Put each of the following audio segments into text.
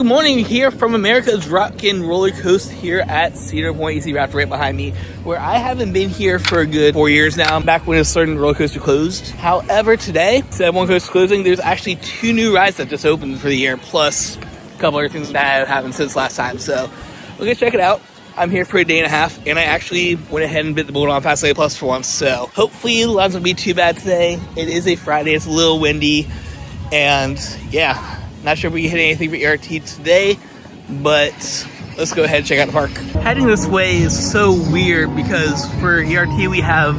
Good morning here from America's Rockin' Roller Coaster here at Cedar Point. You see Raptor right behind me, where I haven't been here for a good 4 years now, back when a certain roller coaster closed. However, today, instead of one coaster closing, there's actually 2 new rides that just opened for the year, plus a couple other things that have happened since last time. So we're gonna check it out. I'm here for a day and a half, and I actually went ahead and bit the bullet on Fast Lane Plus for once. So hopefully the lines won't be too bad today. It is a Friday, it's a little windy, and yeah. Not sure if we can hit anything for ERT today, but let's go ahead and check out the park. Heading this way is so weird because for ERT we have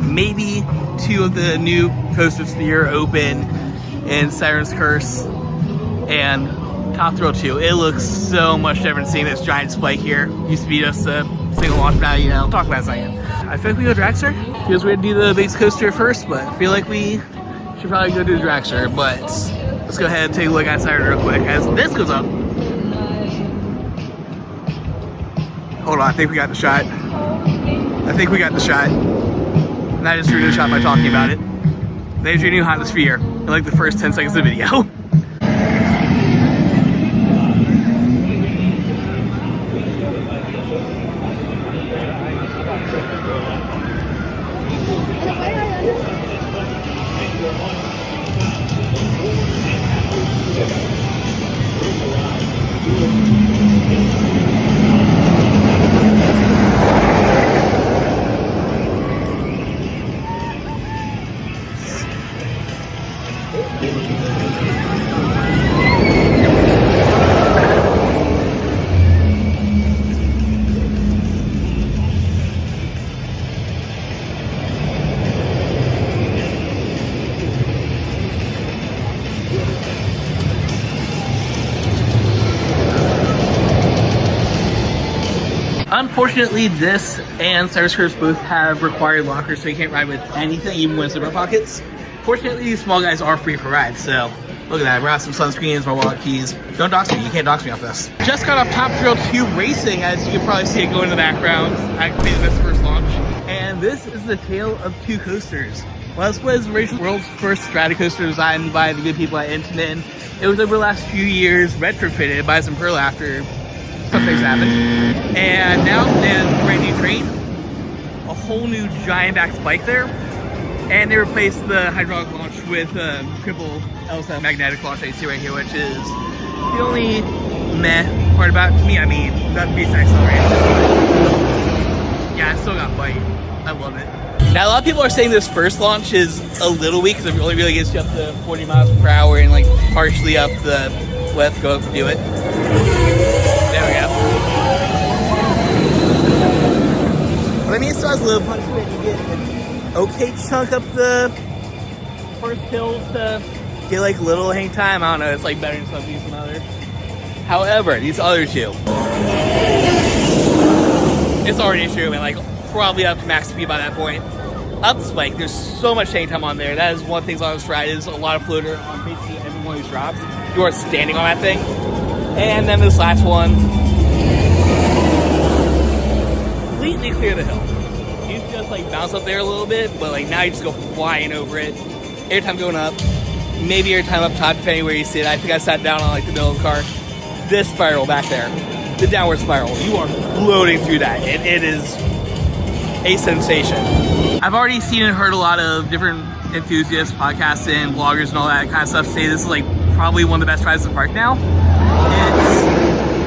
maybe 2 of the new coasters of the year open in Saturn's Curse and Top Thrill 2. It looks so much different seeing this giant spike here. Used to be just a single launch pad, you know. Talk about it in a second. I feel like we go Dragster. Feels weird to do the base coaster first, but I feel like we should probably go do the Dragster, but let's go ahead and take a look outside real quick as this goes up. Hold on, I think we got the shot. And I just drew the shot by talking about it. There's your new Honda Sphere in like the first 10 seconds of the video. Unfortunately, this and Saturn's Curse both have required lockers, so you can't ride with anything, even when it's zipper pockets. Fortunately, these small guys are free for rides, so look at that. I brought some sunscreens, my wallet, keys. Don't dox me, you can't dox me off this. Just got off Top Thrill 2 racing, as you can probably see it going in the background. I completed this first launch. And this is the tale of 2 coasters. Well, this was the world's first strata coaster designed by the good people at Intamin. It was over the last few years retrofitted by some Pearl after some things happened. And now there's a brand new train, a whole new giant back spike there, and they replaced the hydraulic launch with a triple L7 magnetic launch that you see right here, which is the only meh part about it to me. I mean, that beats acceleration. Yeah, I still got bite. I love it. Now, a lot of people are saying this first launch is a little weak because it only really gets you up to 40 miles per hour and like partially up the width. Go up and do it. There we go. But I mean, it still has a little punch to it. You get an okay chunk up the first hill to get like little hang time. I don't know, it's like better than some of these and others. However, these other 2, it's already true, and like probably up to max speed by that point. Up the spike, there's so much hang time on there. That is one of the things on this ride is a lot of floater on basically every one of these drops. You are standing on that thing. And then this last one, completely clear the hill. You just like bounce up there a little bit, but like now you just go flying over it. Every time going up, maybe every time up top, depending where you sit. I think I sat down on like the middle of the car. This spiral back there, the downward spiral, you are floating through that. It is a sensation. I've already seen and heard a lot of different enthusiasts, podcasts, and bloggers and all that kind of stuff say this is like probably one of the best rides in the park now.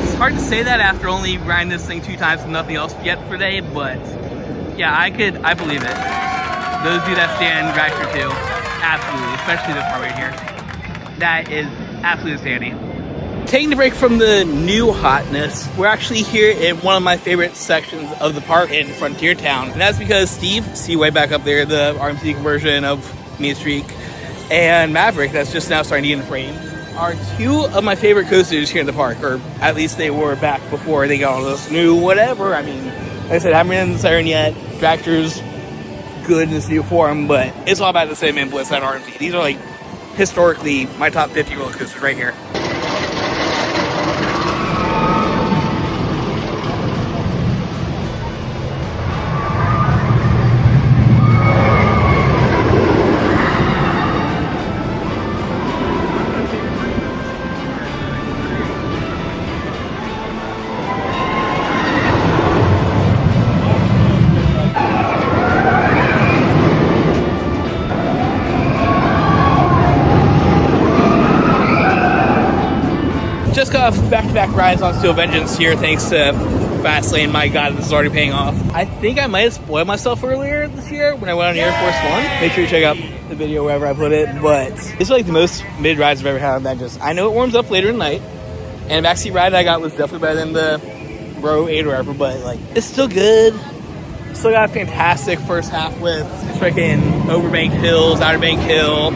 It's hard to say that after only riding this thing 2 times and nothing else yet for today, but yeah, I believe it. Those of you that stand Dragster 2, absolutely, especially this part right here. That is absolutely standing. Taking the break from the new hotness, we're actually here in one of my favorite sections of the park in Frontier Town. And that's because Steve, see way back up there, the RMC conversion of Mean Streak, and Maverick, that's just now starting to get in frame, are 2 of my favorite coasters here in the park, or at least they were back before they got all this new whatever. I mean, like I said, I haven't ridden the Siren yet. Dragster's good in this new form, but it's all about the same inputs at RMC. These are like historically my top 50 roller coasters right here. just got off back-to-back rides on Steel Vengeance here thanks to Fastlane. My god, this is already paying off. I think I might have spoiled myself earlier this year when I went on Air Force One. Make sure you check out the video wherever I put it, but this is like the most mid rides I've ever had on Vengeance. I know it warms up later in the night, and the backseat ride I got was definitely better than the row 8 or whatever, but like, it's still good. Still got a fantastic first half with freaking overbanked hills, outer bank hill,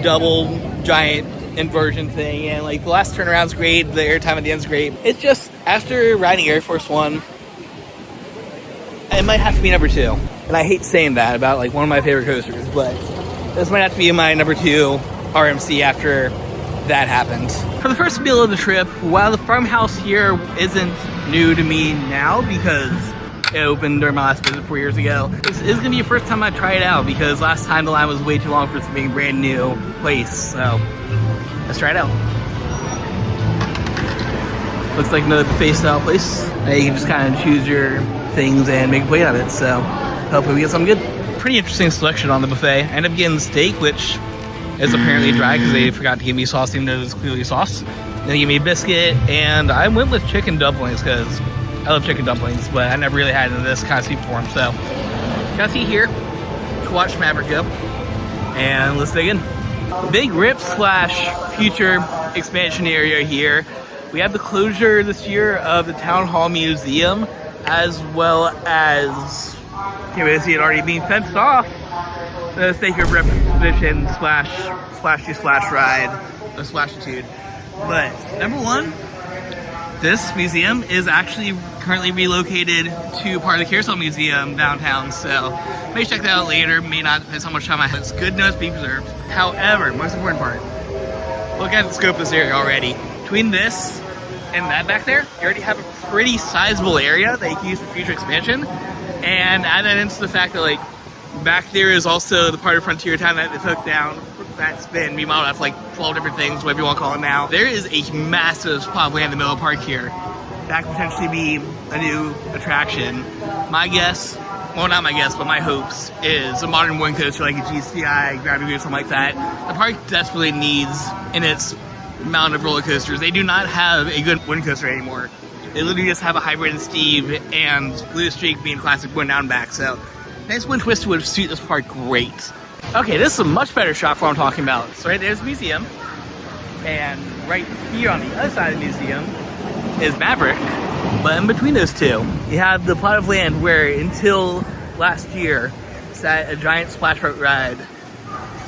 double giant inversion thing, and like the last turnaround's great, the airtime at the end's great. It's just, after riding Air Force One, it might have to be number 2. And I hate saying that about like one of my favorite coasters, but this might have to be my number 2 RMC after that happened. For the first meal of the trip, while the farmhouse here isn't new to me now because it opened during my last visit 4 years ago, this is gonna be the first time I try it out because last time the line was way too long for it to be a brand new place. So let's try it out. Looks like another buffet style place. Now you can just kind of choose your things and make a plate out of it. So hopefully we get something good. Pretty interesting selection on the buffet. I ended up getting steak, which is apparently dry because they forgot to give me sauce even though it was clearly sauce. Then they gave me a biscuit, and I went with chicken dumplings because I love chicken dumplings, but I never really had it in this kind of soup form. So got a seat here to watch Maverick go, and let's dig in. Big rip / future expansion area here. We have the closure this year of the Town Hall Museum, as well as, can't really see it already being fenced off, the Sacred Rip Expedition / Splashy Splash Ride of Splashtitude. But number 1, this museum is actually currently relocated to part of the Carousel Museum downtown, so may check that out later. May not depend on how much time I have. It's good, no, it's being preserved. However, most important part, look at the scope of this area already. Between this and that back there, you already have a pretty sizable area that you can use for future expansion. And add that into the fact that like back there is also the part of Frontier Town that they took down. That's been remodeled after like 12 different things, whatever you want to call it now. There is a massive plot of land in the middle of the park here. That could potentially be a new attraction. My guess, well not my guess, but my hopes is a modern wooden coaster like a GCI, Gravity or something like that. The park desperately needs in its mountain of roller coasters. They do not have a good wooden coaster anymore. They literally just have a hybrid and Steve and Blue Streak being classic wooden out and back. So nice wind twist would suit this park great. Okay, this is a much better shot for what I'm talking about. So right there's the museum, and right here on the other side of the museum is Maverick. But in between those two, you have the plot of land where until last year sat a giant splash boat ride.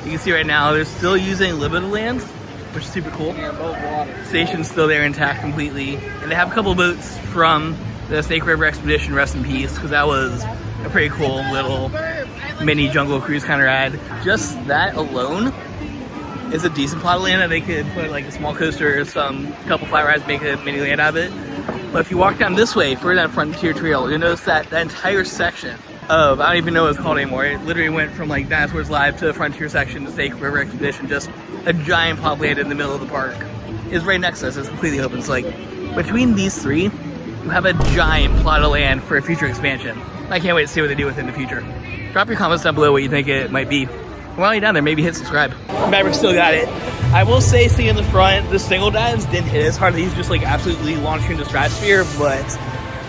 You can see right now they're still using a little bit of land, which is super cool. Yeah, both water. Station's still there intact completely. And they have a couple of boats from the Snake River Expedition, rest in peace, because that was a pretty cool little mini jungle cruise kind of ride. Just that alone is a decent plot of land that they could put like a small coaster or some couple flat rides, make a mini land out of it. But if you walk down this way, further down Frontier Trail, you'll notice that that entire section of, I don't even know what it's called anymore, it literally went from like Dinosaurs Live to the Frontier section to Snake River Expedition, just a giant plot of land in the middle of the park. Is right next to us, it's completely open. So like, between these three, you have a giant plot of land for a future expansion. I can't wait to see what they do with it in the future. Drop your comments down below what you think it might be. While you're down there, maybe hit subscribe. Maverick still got it. I will say, seeing in the front, the single dives didn't hit as hard. These just like absolutely launched into stratosphere, but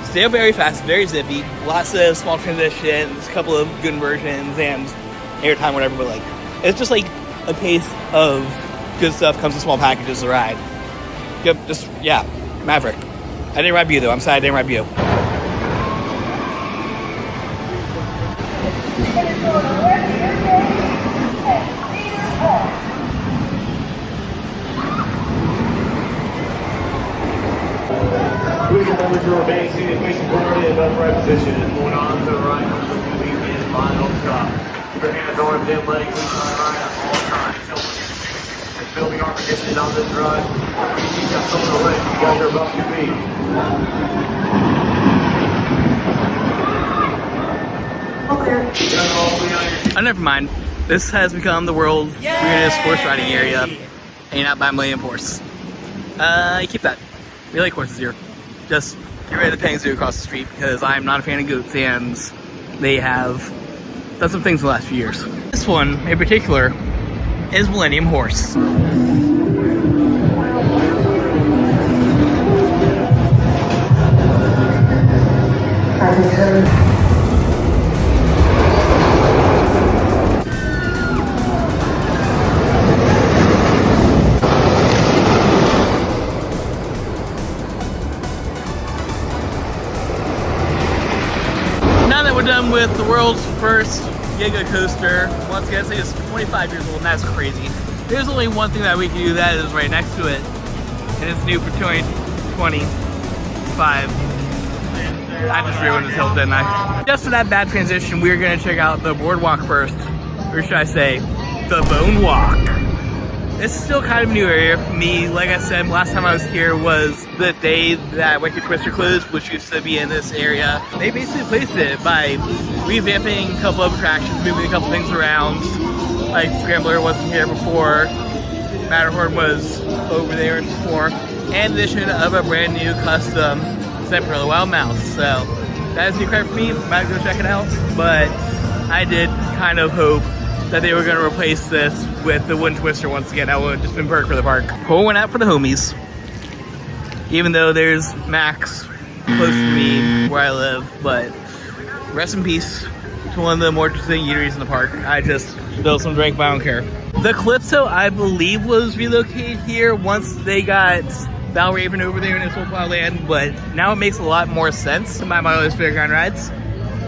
still very fast, very zippy. Lots of small transitions, a couple of good inversions, and airtime, whatever. But like, it's just like a case of good stuff comes in small packages to ride. Yep, just yeah, Maverick. I didn't ride you though. I'm sorry, I didn't ride you. Please hold your remaining seated facing forward in upright position. Going on to the right, moving in final stop. Your hands on the pin leg, please on the right at all times. There's building arm conditioning on this ride. You got someone away. You guys are above your feet. Oh, never mind. This has become the world's weirdest horse riding area. Hanging out by Millennium Horse. You keep that. We like horses here. Just get rid of the petting zoo across the street because I'm not a fan of goats and they have done some things in the last few years. This one in particular is Millennium Horse. Now that we're done with the world's first Giga coaster, once again, I think it's 25 years old, and that's crazy. There's only one thing that we can do, that is right next to it, and it's new for 2025. I just ruined this hill, didn't I? Just for that bad transition, we're gonna check out the boardwalk first, or should I say, the Bone Walk. It's still kind of a new area for me. Like I said, last time I was here was the day that Wicked Twister closed, which used to be in this area. They basically placed it by revamping a couple of attractions, moving a couple things around. Like Scrambler wasn't here before, Matterhorn was over there before, and the addition of a brand new custom set for the Wild Mouse. So that is new crap for me. I'm about to go check it out. But I did kind of hope that they were going to replace this with the Wooden Twister once again. That would have just been perfect for the park. Pour one out for the homies. Even though there's Max close to me where I live, but rest in peace to one of the more interesting eateries in the park. I just spilled some drink, but I don't care. The Calypso, I believe, was relocated here once they got Valraven over there in its old plow land, but now it makes a lot more sense to my those fairground rides.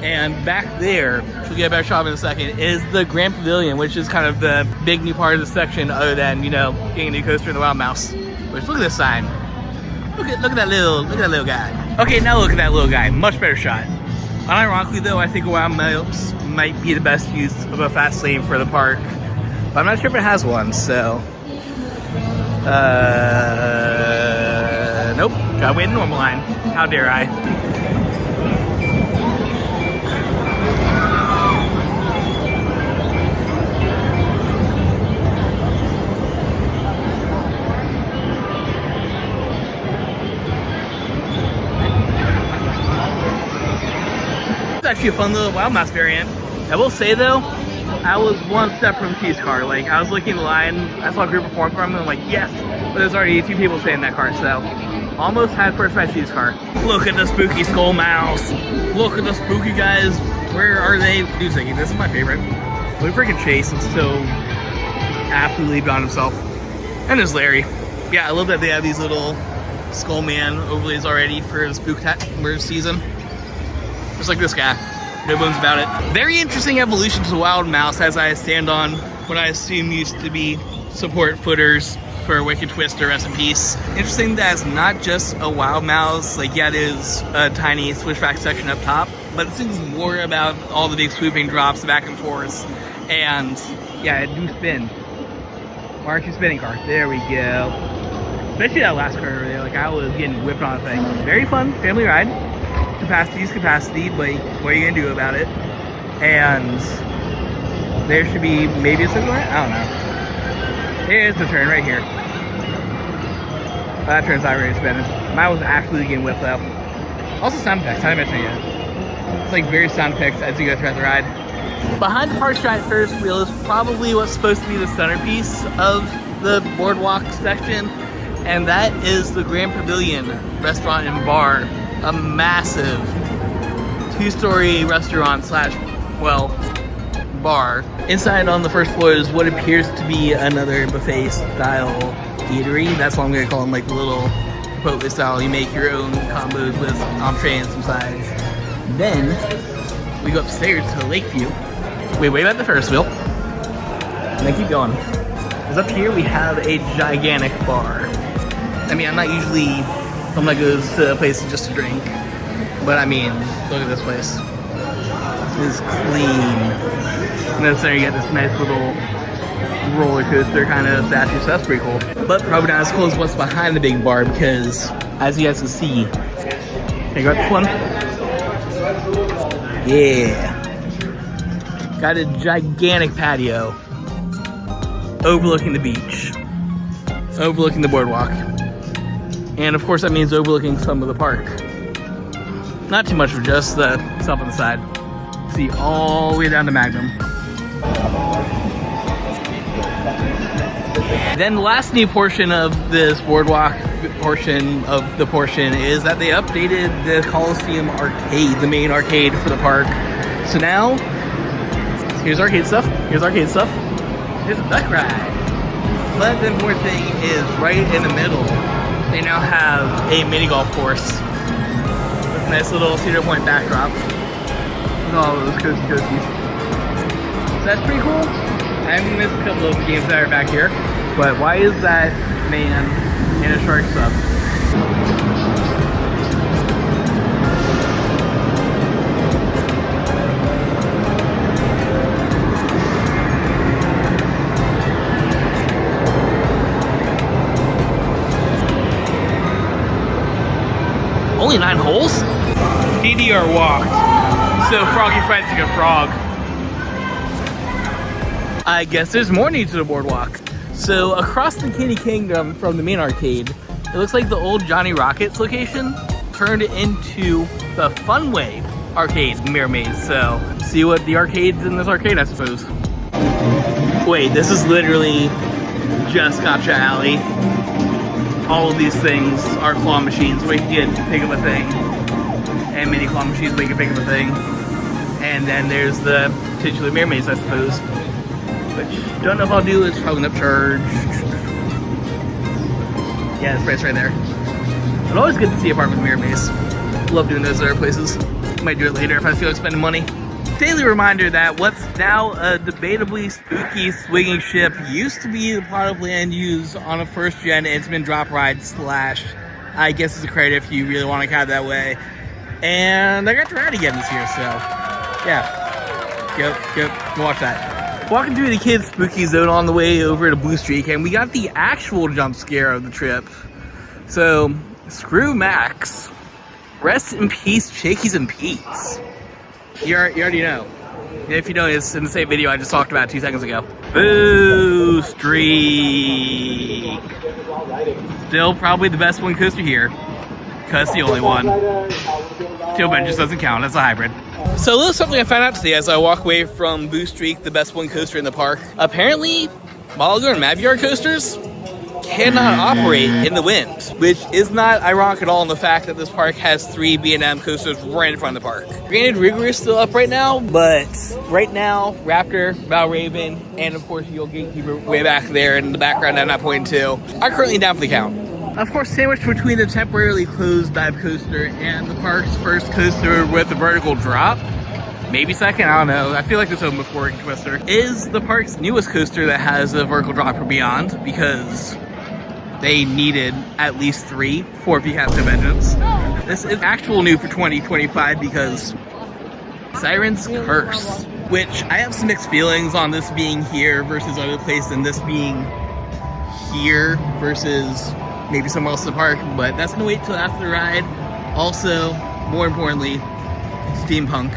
And back there, which we'll get a better shot of in a second, is the Grand Pavilion, which is kind of the big new part of the section, other than, you know, getting a new coaster in the Wild Mouse. Which, look at this sign. Look at that little guy. Okay, now look at that little guy. Much better shot. Unironically though, I think a Wild Mouse might be the best use of a fast lane for the park. But I'm not sure if it has one, so nope. Gotta wait in the normal line. How dare I? Actually a fun little Wild Mouse variant. I will say though, I was one step from Cheese Car. Like, I was looking in the line, I saw a group of 4 from them, and I'm like, yes! But there's already 2 people staying in that car, so almost had first by Cheese Car. Look at the spooky Skull Mouse! Look at the spooky guys! Where are they? Dude, thinking, this is my favorite. Look at freaking Chase, I'm so absolutely beyond himself. And there's Larry. Yeah, I love that they have these little Skull Man overlays already for the Spooktacular season. Just like this guy. No bones about it. Very interesting evolution to the Wild Mouse as I stand on what I assume used to be support footers for Wicked Twister, rest in peace. Interesting that it's not just a Wild Mouse. Like, yeah, it is a tiny switchback section up top, but it seems more about all the big swooping drops back and forth. And yeah, it do spin. Why aren't you spinning, car? There we go. Especially that last car over there. Like, I was getting whipped on a thing. Very fun, family ride. Capacity is capacity, but what are you gonna do about it? And there should be maybe a circle line? I don't know. Here's the turn right here. Oh, that turn's not really spinning. Mine was absolutely getting whipped up. Also sound effects, I didn't mention it yet. It's like various sound effects as you go throughout the ride. Behind the park's giant Ferris wheel is probably what's supposed to be the centerpiece of the boardwalk section, and that is the Grand Pavilion restaurant and bar. A massive 2-story restaurant slash, well, bar. Inside on the first floor is what appears to be another buffet style eatery. That's what I'm gonna call them, like the little Chipotle style. You make your own combos with entree and some sides. Then we go upstairs to the lake view. We wave at the Ferris wheel. And then keep going. Because up here we have a gigantic bar. I mean, I'm not usually someone that goes to a place just to drink, but I mean, look at this place. It's clean. And then there you get this nice little roller coaster kind of statue, so that's pretty cool. But probably not as cool as what's behind the big bar, because as you guys can see, can you go at this one? Yeah. Got a gigantic patio overlooking the beach, overlooking the boardwalk. And of course that means overlooking some of the park. Not too much of just the stuff on the side. See all the way down to Magnum. Then the last new portion of this boardwalk portion of the portion is that they updated the Coliseum arcade, the main arcade for the park. So now, here's arcade stuff, here's arcade stuff, here's a duck ride. But the important thing is right in the middle, they now have a mini golf course with a nice little Cedar Point backdrop with all those coasty coasties. So that's pretty cool. I missed a couple of games that are back here, but why is that man in a shark sub? Only 9 holes? DDR walked, so Froggy Fred's a good frog. I guess there's more new to the boardwalk. So across the Candy Kingdom from the main arcade, it looks like the old Johnny Rockets location turned into the Funway arcade mirror maze. So see what the arcade's in this arcade, I suppose. Wait, this is literally just Gotcha Alley. All of these things are claw machines where you can pick up a thing, and mini claw machines where you can pick up a thing. And then there's the titular mirror maze, I suppose. Which, don't know if I'll do, it's probably enough charge. Yeah, it's right there. But always good to see a park with mirror maze. Love doing those other places. Might do it later if I feel like spending money. Daily reminder that what's now a debatably spooky swinging ship used to be the plot of land used on a first-gen Intamin drop ride / I guess it's a credit if you really want to count it that way. And I got to ride again this year, so yeah. Go watch that. Walking through the kids' spooky zone on the way over to Blue Streak, and we got the actual jump scare of the trip. So, screw Max. Rest in peace, Shakey's and Pete's. You already know. If you don't, it's in the same video I just talked about 2 seconds ago. Blue Streak. Still probably the best one coaster here, because the only one. Steel Benches doesn't count, it's a hybrid. So a little something I found out today as I walk away from Blue Streak, the best one coaster in the park. Apparently, Malaga and Maviar coasters cannot operate in the wind, which is not ironic at all in the fact that this park has 3 B&M coasters right in front of the park. Granted, Rigor is still up right now, but right now, Raptor, Valraven, and of course, Yule Gatekeeper way back there in the background I'm not pointing to, are currently down for the count. Of course, sandwiched between the temporarily closed dive coaster and the park's first coaster with a vertical drop, maybe second, I don't know, I feel like it's open before Twister, is the park's newest coaster that has a vertical drop or beyond, because they needed at least 3 for Picasso Vengeance. This is actual new for 2025 because Siren's Curse, which I have some mixed feelings on this being here versus other place and this being here versus maybe somewhere else in the park, but that's gonna wait till after the ride. Also, more importantly, Steampunk.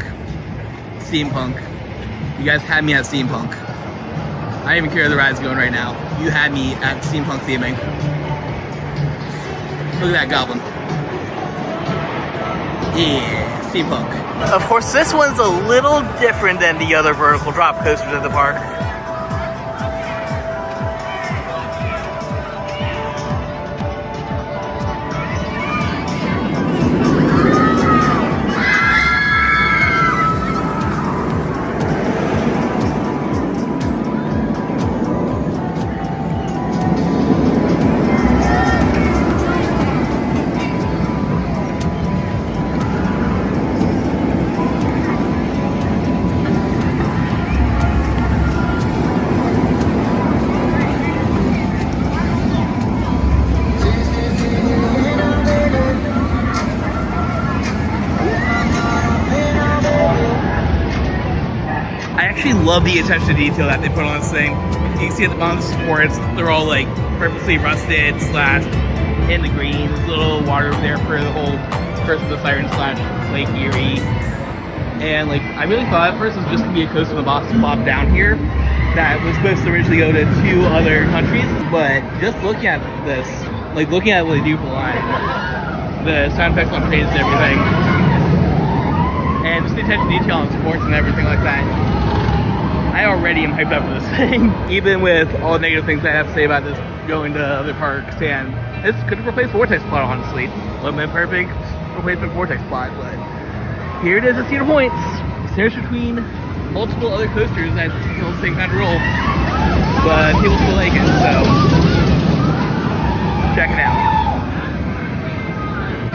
You guys had me at Steampunk. I don't even care where the ride's going right now. You had me at Steampunk theming. Look at that goblin. Yeah, Steampunk. Of course, this one's a little different than the other vertical drop coasters at the park. Love the attention to detail that they put on this thing. You can see at the bottom of the supports, they're all like purposely rusted / in the green. There's a little water over there for the whole Curse of the Siren / Lake Erie. And like, I really thought at first it was just gonna be a coaster in the box plop down here that was supposed to originally go to 2 other countries. But just looking at this, like looking at what they do for the line, the sound effects on trains and everything, and just the attention to detail on supports and everything like that. I already am hyped up for this thing, even with all the negative things I have to say about this going to other parks. And this could replace Vortex Plot, honestly. Would have been perfect replacement Vortex Plot, but here it is at Cedar Point. It's between multiple other coasters that still the same kind of role, but people still like it, so check it out.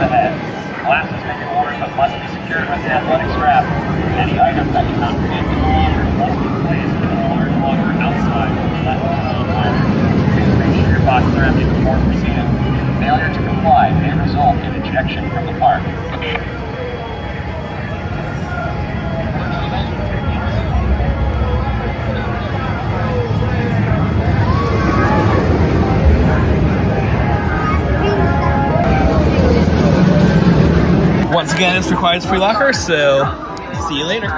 Ahead. Glasses may be worn but must be secured with the athletic strap. Any item that cannot fit in the water must be placed in a large locker outside of the water. Please make sure your boxes are empty before proceeding. Failure to comply may result in ejection from the park. Once again, this requires pre-locker, so see you later.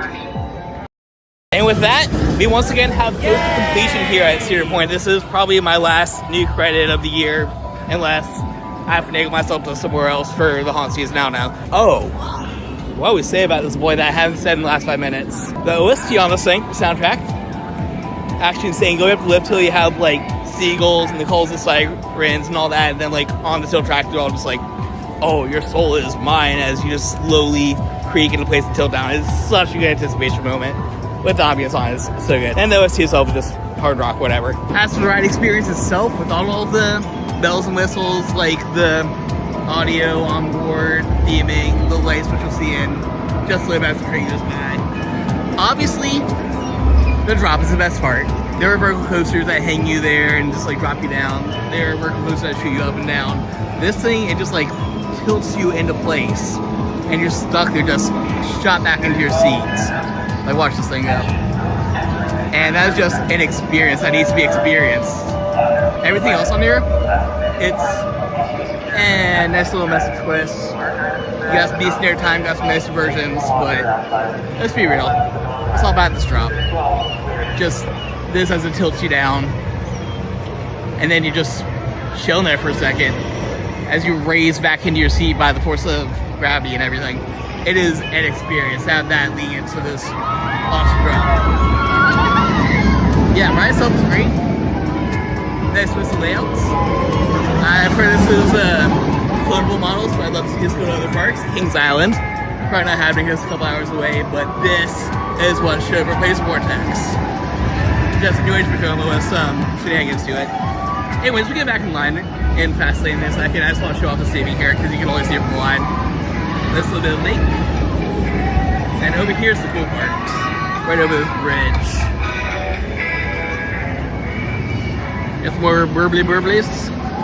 And with that, we once again have close to completion here at Cedar Point. This is probably my last new credit of the year, unless I have finagled myself to somewhere else for the haunt season now. Oh, what we say about this boy that I haven't said in the last 5 minutes. The OST on this thing, the soundtrack, actually insane. Going up the lift till you have like seagulls and the calls of sirens and all that, and then like on the tilt track, they're all just like, oh, your soul is mine, as you just slowly creak into place and tilt down. It's such a good anticipation moment with the ambience on it. It's so good. And the OST itself is just hard rock, whatever. As for the ride experience itself, with all the bells and whistles, like the audio on board, theming, the lights which you'll see in just a little bit as the train goes by. Obviously, the drop is the best part. There are vertical coasters that hang you there and just like drop you down. There are vertical coasters that shoot you up and down. This thing, it just like tilts you into place and you're stuck there, just shot back into your seats. Like, watch this thing go. And that is just an experience that needs to be experienced. Everything else on here, it's a nice little message twist. You got some decent airtime, got some nice versions, but let's be real, it's all about this drop. Just this as it tilts you down, and then you just chilling there for a second as you raise back into your seat by the force of gravity and everything. It is an experience to have that lead into this awesome drop. Yeah, ride itself is great. Nice with the layouts. I've heard this is a floatable model, so I'd love to see this go to other parks. Kings Island, probably not happening, it's a couple hours away, but this is what should replace Vortex. Just New Age Patrol with some shenanigans to it. Anyways, we get back in line in fast lane in a second. I just want to show off the saving here because you can always see it from the line. This little bit of lake. And over here's the cool part. Right over this bridge. It's more burblies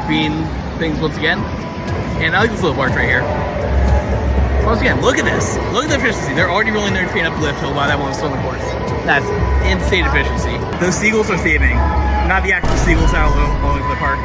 between things once again. And I like this little part right here. Once again, look at this. Look at the efficiency. They're already rolling their train up the lift hill while that one's still on the course. That's insane efficiency. Those seagulls are saving, not the actual seagulls out all over the park.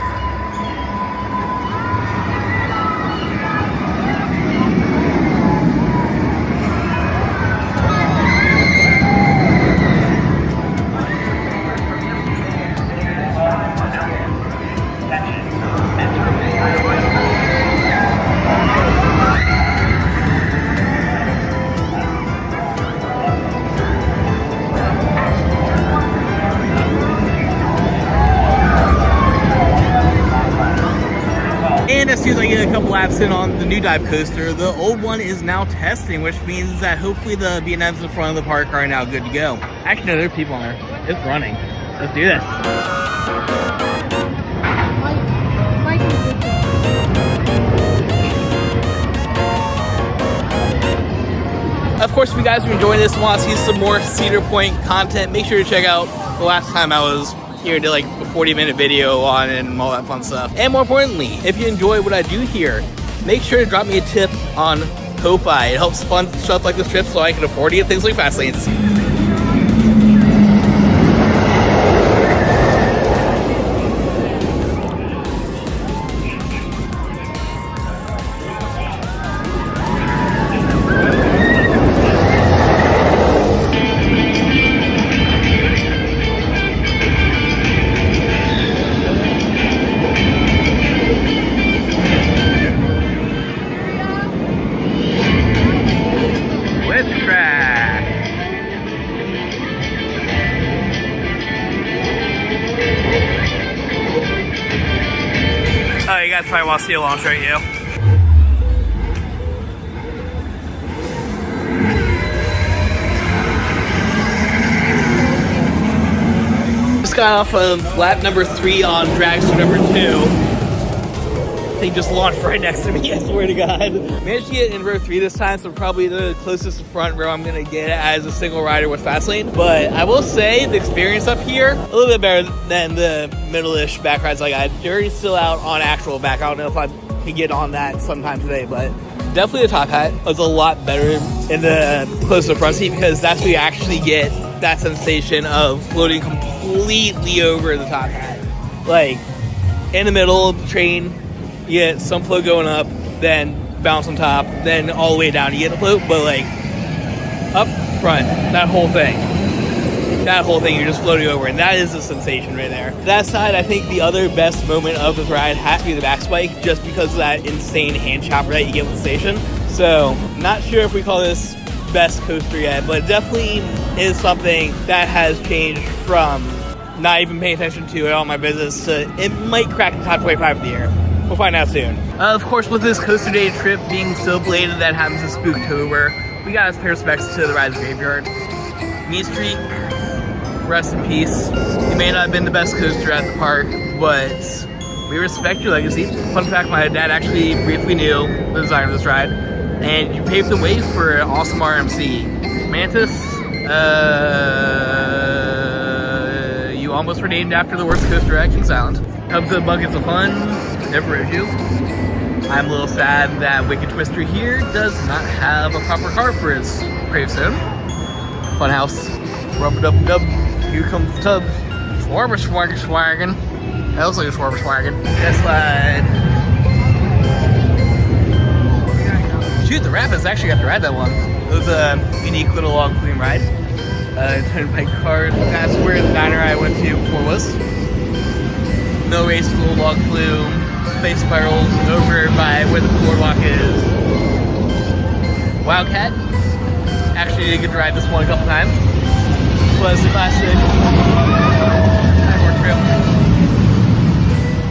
And as soon as I get a couple laps in on the new dive coaster, the old one is now testing, which means that hopefully the B&Ms in front of the park are now good to go. Actually, no, there are people on there. It's running. Let's do this. Of course, if you guys are enjoying this and want to see some more Cedar Point content, make sure to check out the last time I was here, did like a 40-minute video on it and all that fun stuff. And more importantly, if you enjoy what I do here, make sure to drop me a tip on Ko-Fi. It helps fund stuff like this trip so I can afford to get things like fast lanes. try while see I'll show you. Just got off of lap number 3 on Dragster number 2. Thing just launched right next to me, I swear to God. Managed to get in row 3 this time, so probably the closest front row I'm gonna get as a single rider with Fastlane. But I will say the experience up here, a little bit better than the middle-ish back rides like I had. Jury's still out on actual back. I don't know if I can get on that sometime today, but definitely the top hat was a lot better in the close to the front seat because that's where you actually get that sensation of floating completely over the top hat. Like, in the middle of the train, you get some float going up, then bounce on top, then all the way down you get the float, but like up front, that whole thing you're just floating over, and that is a sensation right there. That side, I think the other best moment of this ride had to be the back spike, just because of that insane hand chopper that you get with the station. So, not sure if we call this best coaster yet, but it definitely is something that has changed from not even paying attention to it all my business to it might crack the top 25 of the year. We'll find out soon. Of course, with this Coaster Day trip being so belated that happens in Spooktober, we got a pair of specs to the Rides Graveyard. Meat Streak, rest in peace. You may not have been the best coaster at the park, but we respect your legacy. Fun fact, my dad actually briefly knew the designer of this ride, and you paved the way for an awesome RMC. Mantis, you almost were named after the worst coaster at Kings Island. Comes with buckets of fun, never issue. I'm a little sad that Wicked Twister here does not have a proper car for his gravestone. Funhouse, rub-a-dub-dub, here comes the tub. Schwarber-schwargen. That looks like a Schwarber-schwargen. That slide. Shoot, the Rapids actually got to ride that one. It was a unique little log flume ride. Turnpike cars, that's where the diner I went to before was. No race, little log flume, space spirals over by where the boardwalk is. Wildcat. Actually did get to ride this one a couple times. Was the classic.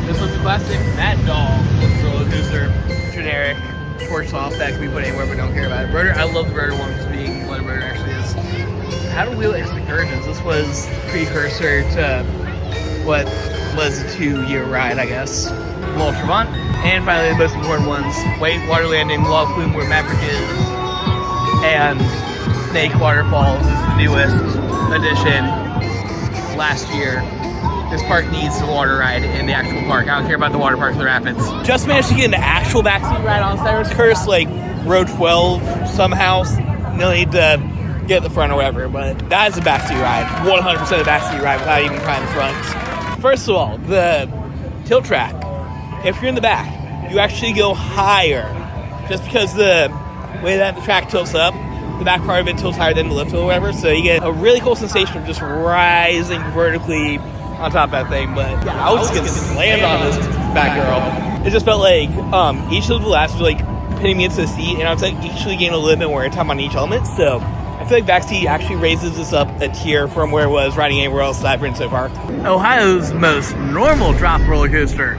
This was the classic Mad Dog roller coaster. Generic, torch off that can be put anywhere but don't care about it. Rotor, I love the rotor one just being what a rotor actually is. How to wheel excursions. This was precursor to what was a 2-year ride, I guess. Little Tremont. And finally, the most important ones, White Water Landing, Log Flume where Maverick is, and Snake Waterfalls is the newest addition last year. This park needs the water ride in the actual park. I don't care about the water park or the rapids. Just managed to get an actual backseat ride on Siren's Curse, like row 12 somehow. No need to get the front or whatever, but that is a backseat ride. 100% a backseat ride without even trying the front. First of all, the tilt track. If you're in the back, you actually go higher. Just because the way that the track tilts up, the back part of it tilts higher than the lift or whatever, so you get a really cool sensation of just rising vertically on top of that thing. But yeah, I was just getting slammed on this back girl. It just felt like each of the laps was like pinning me into the seat, and I was like actually getting a little bit more time on each element, so I feel like backseat actually raises this up a tier from where it was riding anywhere else that I've ridden so far. Ohio's most normal drop roller coaster.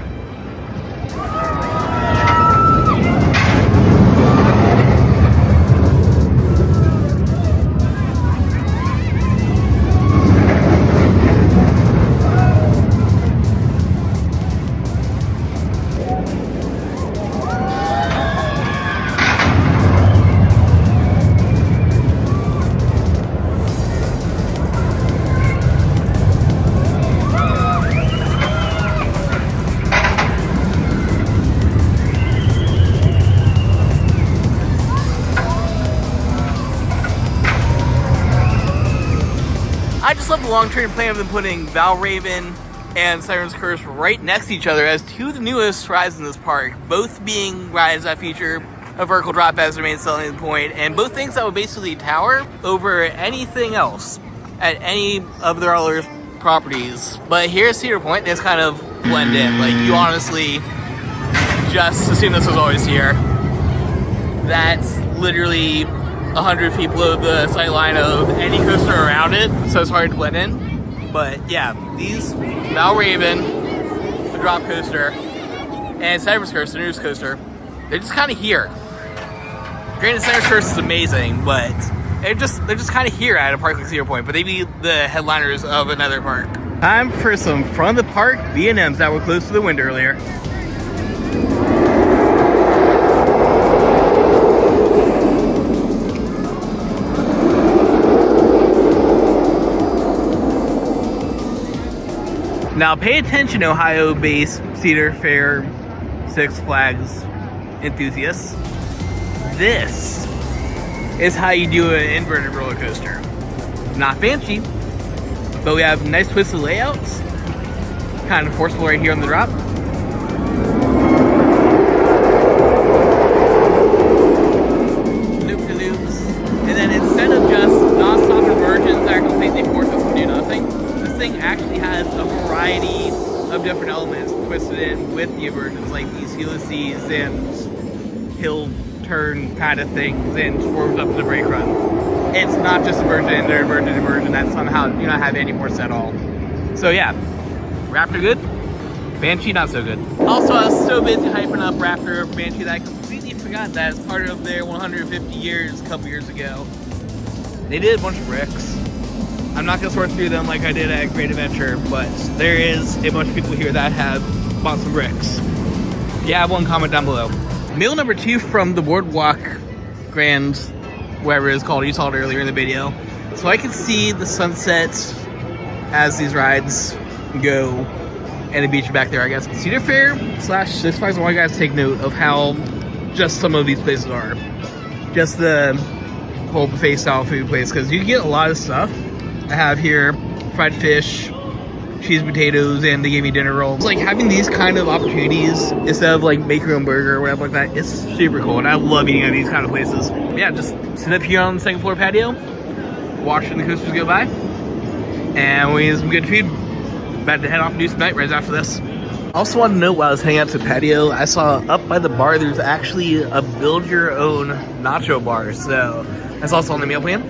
I just love the long-term plan of them putting Valraven and Siren's Curse right next to each other as two of the newest rides in this park, both being rides that feature a vertical drop as their main selling point, and both things that would basically tower over anything else at any of their other properties. But here at Cedar Point, they just kind of blend in. Like, you honestly just assume this was always here. That's literally 100 feet below the sight line of any coaster around it, so it's hard to blend in. But yeah, these Valraven, the drop coaster, and Cypress Coast, the newest coaster, they're just kind of here. Granted, Cypress Coast is amazing, but they're just kind of here at a park like Cedar Point, but they be the headliners of another park. Time for some from the park B&Ms that were close to the wind earlier. Now pay attention, Ohio-based Cedar Fair, Six Flags enthusiasts. This is how you do an inverted roller coaster. Not fancy, but we have nice twisted layouts. Kind of forceful right here on the drop. Loop-de-loops. And then instead of just non-stop inversions that are completely forced us to do nothing, this thing actually has a variety of different elements twisted in with the inversions, like these helices and hill turn kind of things, and swerves up to the brake run. It's not just inversion, they're inversion that somehow do not have any force at all. So yeah, Raptor good, Banshee not so good. Also, I was so busy hyping up Raptor over Banshee that I completely forgot that as part of their 150 years a couple years ago, they did a bunch of bricks. I'm not gonna sort through them like I did at Great Adventure, but there is a bunch of people here that have bought some bricks. If you have one, comment down below. Meal number 2 from the Boardwalk Grand, whatever it's called, you saw it earlier in the video. So I can see the sunset as these rides go, and the beach back there, I guess. Cedar Fair / Six Flags, I want you guys to take note of how just some of these places are. Just the whole buffet style food place, because you can get a lot of stuff. I have here fried fish, cheese potatoes, and they gave me dinner rolls. Like, having these kind of opportunities instead of like make your own burger or whatever like that, it's super cool, and I love eating at these kind of places. Yeah, just sit up here on the second floor patio, watching the coasters go by, and we have some good food. About to head off and do some night rides after this. Also want to note, while I was hanging out to the patio, I saw up by the bar there's actually a build your own nacho bar, so that's also on the meal plan.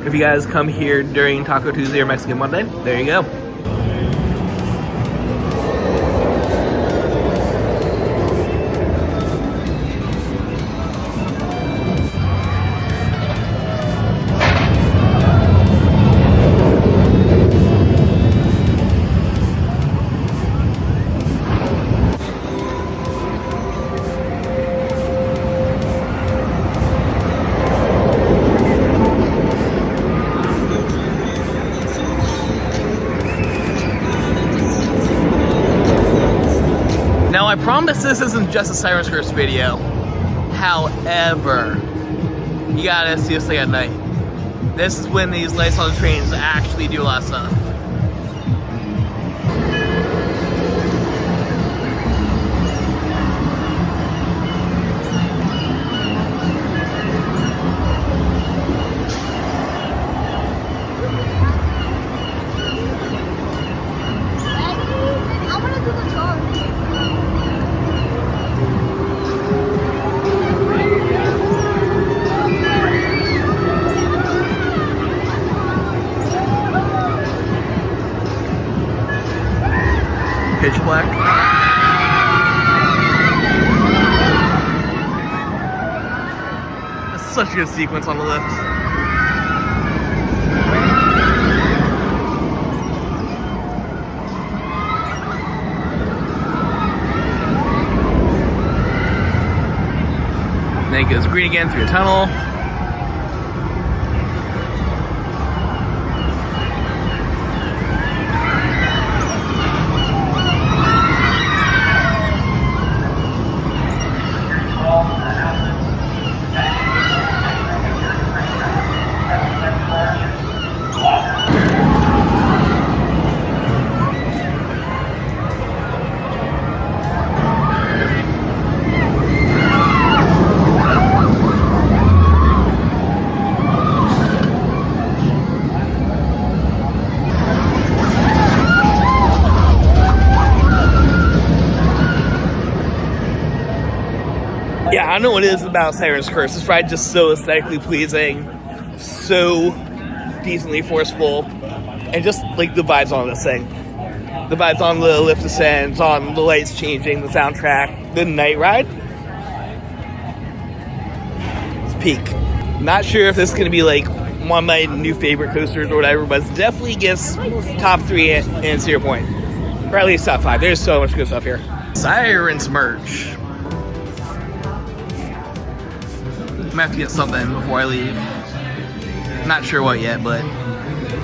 If you guys come here during Taco Tuesday or Mexican Monday, there you go. Now I promise this isn't just a Cypress Coast video. However, you gotta see this thing at night. This is when these lights on the trains actually do a lot of stuff. Pitch black. That's such a good sequence on the lift. Then it goes green again through a tunnel. Yeah, I don't know what it is about Cypress Coast. This ride just so aesthetically pleasing, so decently forceful, and just like the vibes on this thing. The vibes on the lift ascends, on the lights changing, the soundtrack, the night ride. It's peak. Not sure if this is going to be like one of my new favorite coasters or whatever, but it definitely gets top 3 in Cedar Point. Or at least top 5. There's so much good stuff here. Sirens merch. I'm gonna have to get something before I leave. Not sure what yet, but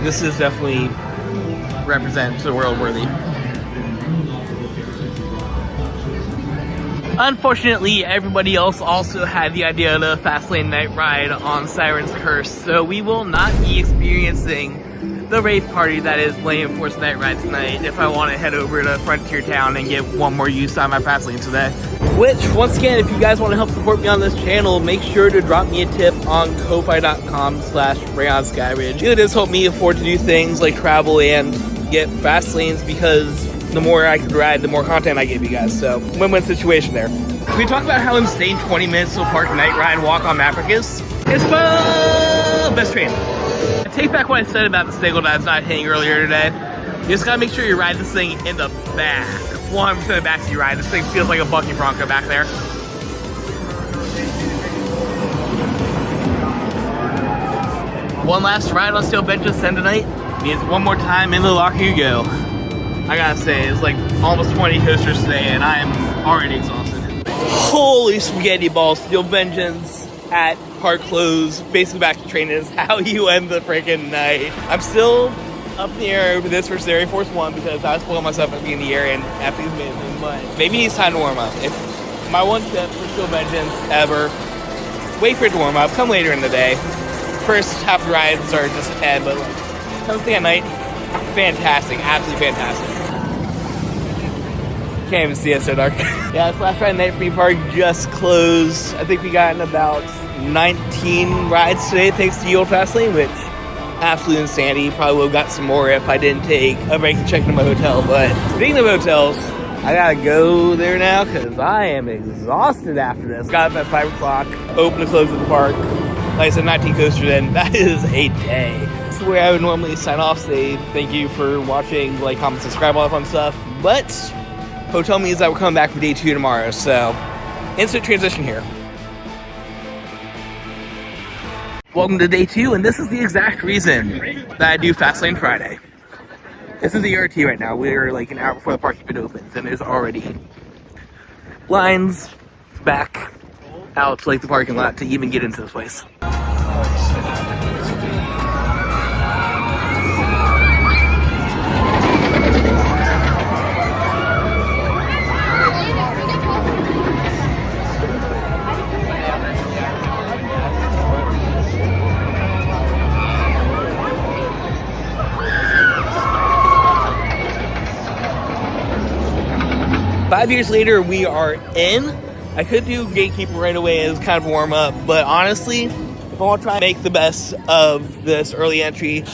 this is definitely represents the world worthy. Unfortunately, everybody else also had the idea of the Fastlane night ride on Siren's Curse, so we will not be experiencing the rave party that is Millennium Force night ride tonight if I want to head over to Frontier Town and get one more use out of my Fastlane today. Which, once again, if you guys want to help support me on this channel, make sure to drop me a tip on ko-fi.com/RayonSkyridge. It does help me afford to do things like travel and get Fastlanes, because the more I can ride, the more content I give you guys. So, win-win situation there. We talk about how insane 20 minutes to park night ride walk on Maverick is. It's fun! Best train. I take back what I said about the stable that's not hitting earlier today. You just gotta make sure you ride this thing in the back. 100% of backseat ride. This thing feels like a bucking bronco back there. One last ride on steel benches tonight means one more time in the locker you go. I gotta say, it's like almost 20 coasters today and I am already exhausted. Holy spaghetti balls, steel vengeance at park close, basically back to training is how you end the freaking night. I'm still up in the air over this versus Air Force One because I was pulling myself at the beginning of the year and after it's amazing, but maybe it's time to warm up. If my one tip for steel vengeance ever, wait for it to warm up, come later in the day. First half the rides are just ahead, but like, come stay at night, fantastic, absolutely fantastic. Can't even see it, so dark. Yeah, this last Friday night free park just closed. I think we got in about 19 rides today thanks to Yield Fastlane, which absolute insanity. Probably would have got some more if I didn't take a break to check into my hotel. But speaking of hotels, I gotta go there now because I am exhausted after this. Got up at 5 o'clock, open and close of the park. Like I said, 19 coasters in. That is a day. This is where I would normally sign off, say thank you for watching, like, comment, subscribe, all that fun stuff. But hotel means that we're coming back for day 2 tomorrow, so instant transition here. Welcome to day 2, and this is the exact reason that I do Fastlane Friday. This is the ERT right now. We're like an hour before the park even opens, and there's already lines back out to like the parking lot to even get into this place. 5 years later, we are in. I could do Gatekeeper right away as kind of warm up, but honestly, if I want to try and make the best of this early entry,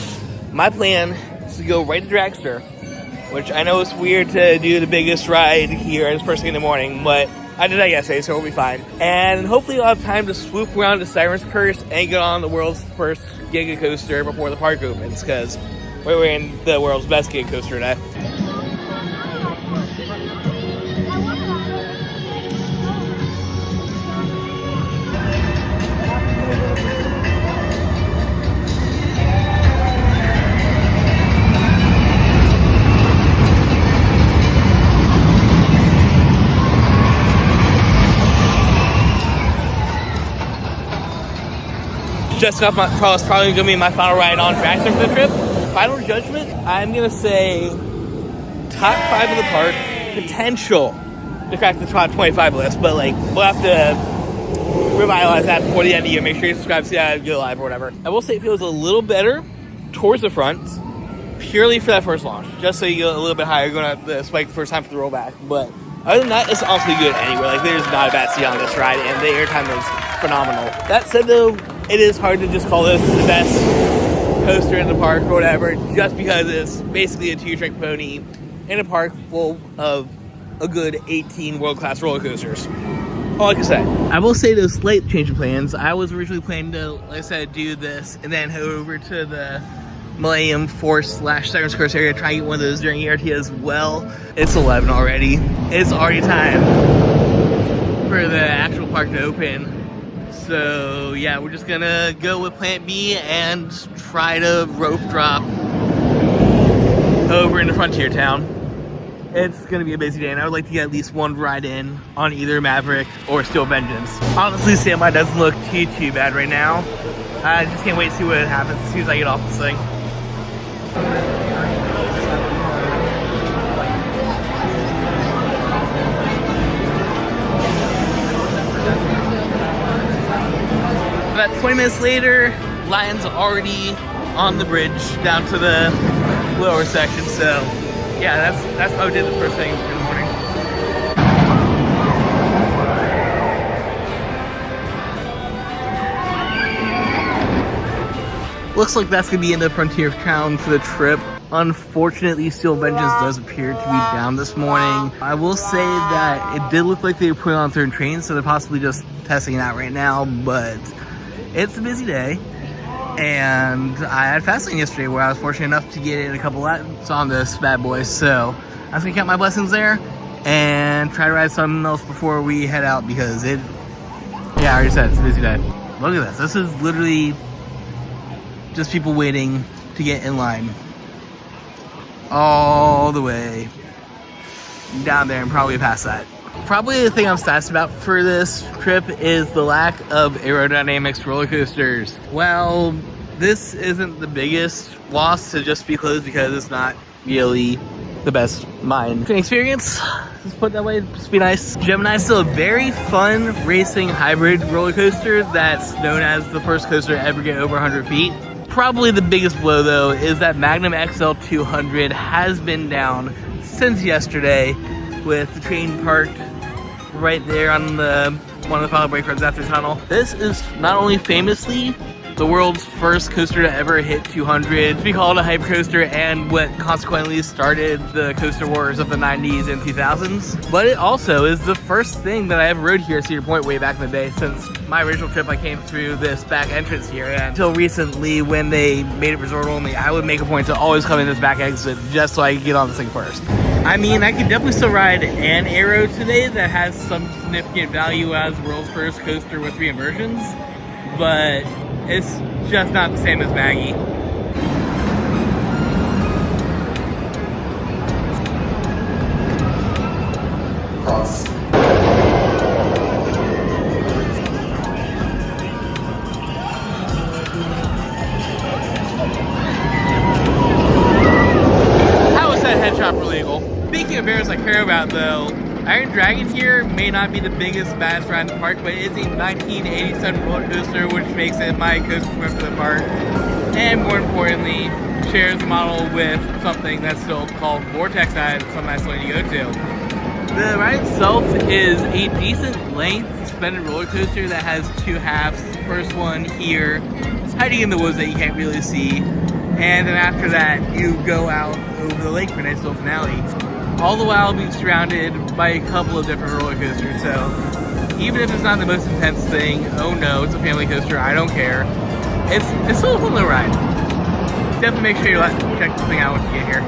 my plan is to go right to Dragster, which I know it's weird to do the biggest ride here this first thing in the morning, but I did that yesterday, so we'll be fine. And hopefully I'll have time to swoop around to Siren's Curse and get on the world's first Giga Coaster before the park opens, because we're in the world's best Giga Coaster today. Just got my probably gonna be my final ride on Dragster for the trip. Final judgment, I'm gonna say top 5 of the park, potential to crack the top 25 list, but like we'll have to revitalize that before the end of the year. Make sure you subscribe, see that go live or whatever. I will say it feels a little better towards the front, purely for that first launch, just so you get a little bit higher going up the spike the first time for the rollback. But other than that, it's honestly good anyway. Like there's not a bad seat on this ride, and the airtime is phenomenal. That said though, it is hard to just call this the best coaster in the park or whatever, just because it's basically a 2-trick pony in a park full of a good 18 world-class roller coasters. All I can say. I will say those slight change of plans. I was originally planning to, like I said, do this and then head over to the Millennium Force / Siren's Curse area. Try and get one of those during ERT as well. It's 11 already. It's already time for the actual park to open. So yeah, we're just gonna go with plan B and try to rope drop over into Frontier Town. It's gonna be a busy day, and I would like to get at least one ride in on either Maverick or Steel Vengeance. Honestly, standby doesn't look too bad right now. I just can't wait to see what happens as soon as I get off this thing. About 20 minutes later, Lion's already on the bridge down to the lower section, so yeah, that's what I did the first thing in the morning. Looks like that's gonna be in the Frontier Town for the trip. Unfortunately, Steel Vengeance does appear to be down this morning. I will say that it did look like they were putting on third train, so they're possibly just testing it out right now, but it's a busy day. And I had fast lane yesterday where I was fortunate enough to get in a couple laps on this bad boy, so I'm just gonna count my blessings there and try to ride something else before we head out, because I already said it's a busy day. Look at this. This is literally just people waiting to get in line all the way down there and probably past that. Probably the thing I'm sassed about for this trip is the lack of aerodynamics roller coasters. Well, this isn't the biggest loss to just be closed because it's not really the best mine experience. Let's put it that way, just be nice. Gemini is still a very fun racing hybrid roller coaster that's known as the first coaster to ever get over 100 feet. Probably the biggest blow though is that Magnum XL 200 has been down since yesterday, with the train parked right there on one of the final brake roads after the tunnel. This is not only famously the world's first coaster to ever hit 200, to be called a hyper coaster, and what consequently started the coaster wars of the 90s and 2000s, but it also is the first thing that I ever rode here at Cedar Point way back in the day. Since my original trip, I came through this back entrance here, and until recently when they made it resort only, I would make a point to always come in this back exit just so I could get on this thing first. I mean, I could definitely still ride an Aero today that has some significant value as the world's first coaster with 3 immersions, but it's just not the same as Maggie. Cross. How is that head chopper legal? Speaking of airs I care about though, Iron Dragon here may not be the biggest, baddest ride in the park, but it is a 1987 roller coaster, which makes it my coaster for the park. And more importantly, shares the model with something that's still called Vortex Eye, that's something that's going to go to. The ride itself is a decent length suspended roller coaster that has 2 halves. The first one here, hiding in the woods that you can't really see. And then after that, you go out over the lake for a nice little finale. All the while being surrounded by a couple of different roller coasters, so even if it's not the most intense thing, oh no, it's a family coaster, I don't care. It's still a fun little ride. Definitely make sure you check this thing out once you get here.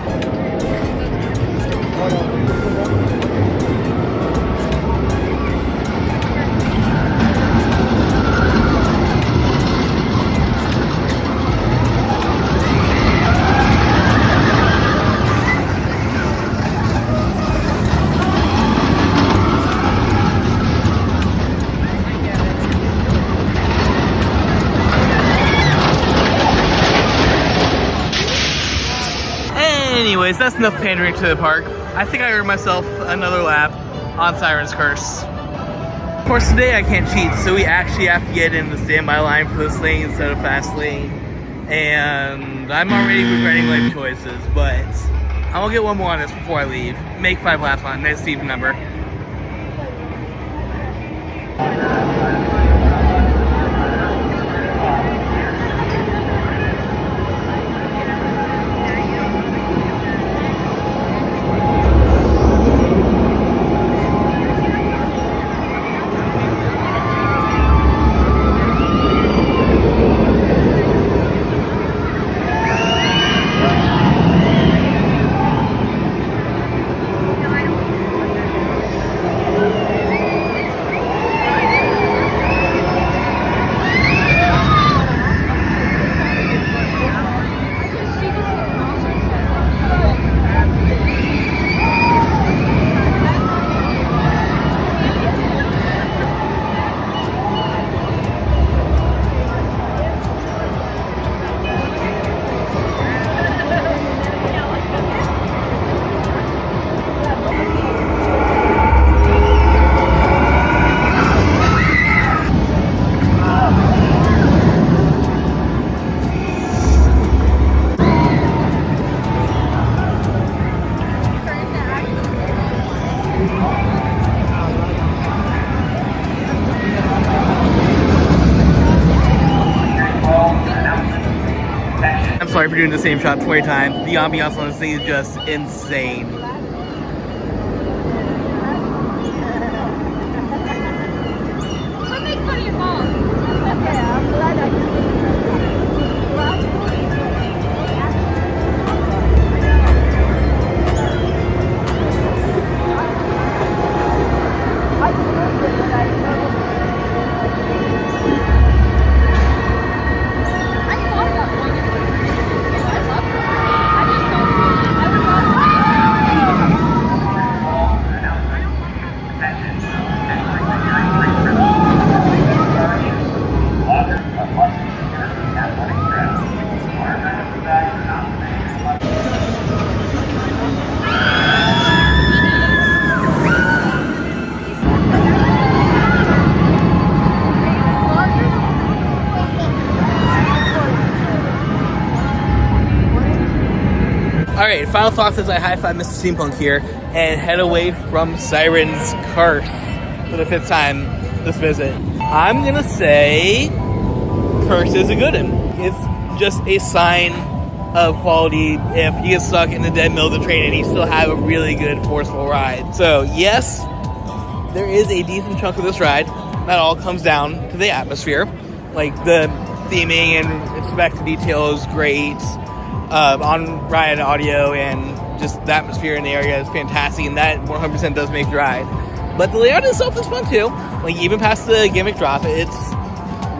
Anyways, that's enough pandering to the park. I think I earned myself another lap on Siren's Curse. Of course, today I can't cheat, so we actually have to get in the standby line for this lane instead of fast lane. And I'm already regretting life choices, but I'm gonna get one more on this before I leave. Make 5 laps on it, nice even number. sorry for doing the same shot 20 times. The ambiance on this thing is just insane. Don't make fun of your mom. Okay, I'm glad I did. Alright, final thoughts as I high-five Mr. Steampunk here and head away from Siren's Curse for the 5th time this visit. I'm gonna say Curse is a good one. It's just a sign of quality if you get stuck in the dead middle of the train and you still have a really good forceful ride. So yes, there is a decent chunk of this ride that all comes down to the atmosphere. Like the theming and expected detail is great. On ride audio and just the atmosphere in the area is fantastic, and that 100% does make the ride. But the layout itself is fun too. Like even past the gimmick drop, it's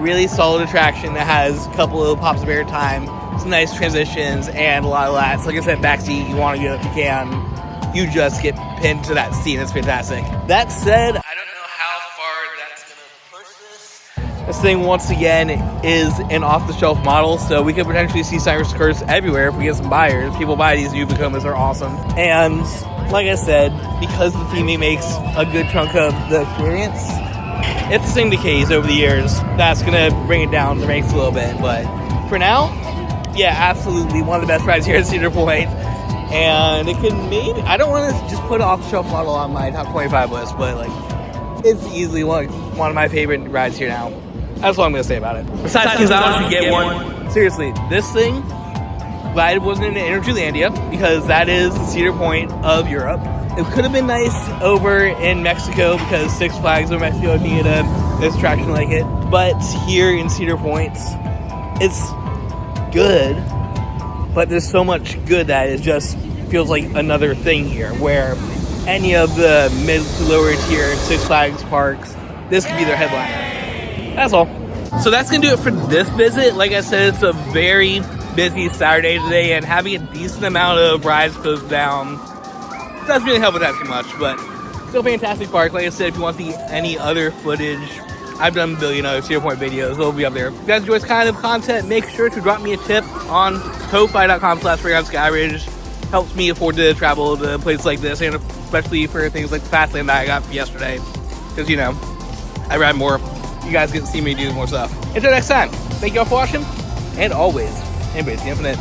really solid attraction that has a couple little pops of airtime, some nice transitions, and a lot of lats. Like I said, backseat, you want to go if you can. You just get pinned to that seat. It's fantastic. That said, I don't know how far that's going to push this. This thing, once again, is an off-the-shelf model, so we could potentially see Siren's Curse everywhere if we get some buyers. People buy these new Vekomas, are awesome. And like I said, because the theming makes a good chunk of the experience, if the thing decays over the years, that's going to bring it down the ranks a little bit. But for now, yeah, absolutely one of the best rides here at Cedar Point. And it can maybe, I don't want to just put an off-the-shelf model on my top 25 list, but like, it's easily one of my favorite rides here now. That's all I'm going to say about it. Besides $10 you get one. Seriously, this thing, glad it wasn't in Energylandia, because that is the Cedar Point of Europe. It could have been nice over in Mexico, because Six Flags over Mexico needed this attraction like it. But here in Cedar Point, it's good, but there's so much good that it just feels like another thing here, where any of the mid to lower tier Six Flags parks, this could be their headliner. That's all. So that's going to do it for this visit. Like I said, it's a very busy Saturday today, and having a decent amount of rides closed down doesn't really help with that too much, but still fantastic park. Like I said, if you want to see any other footage, I've done a billion other Cedar Point videos. They'll be up there. If you guys enjoy this kind of content, make sure to drop me a tip on ko-fi.com/Skyridge. Helps me afford to travel to places like this, and especially for things like the Fastlane that I got yesterday. Because, you know, I ride more. You guys get to see me do more stuff. Until next time, thank you all for watching, and always, embrace the infinite.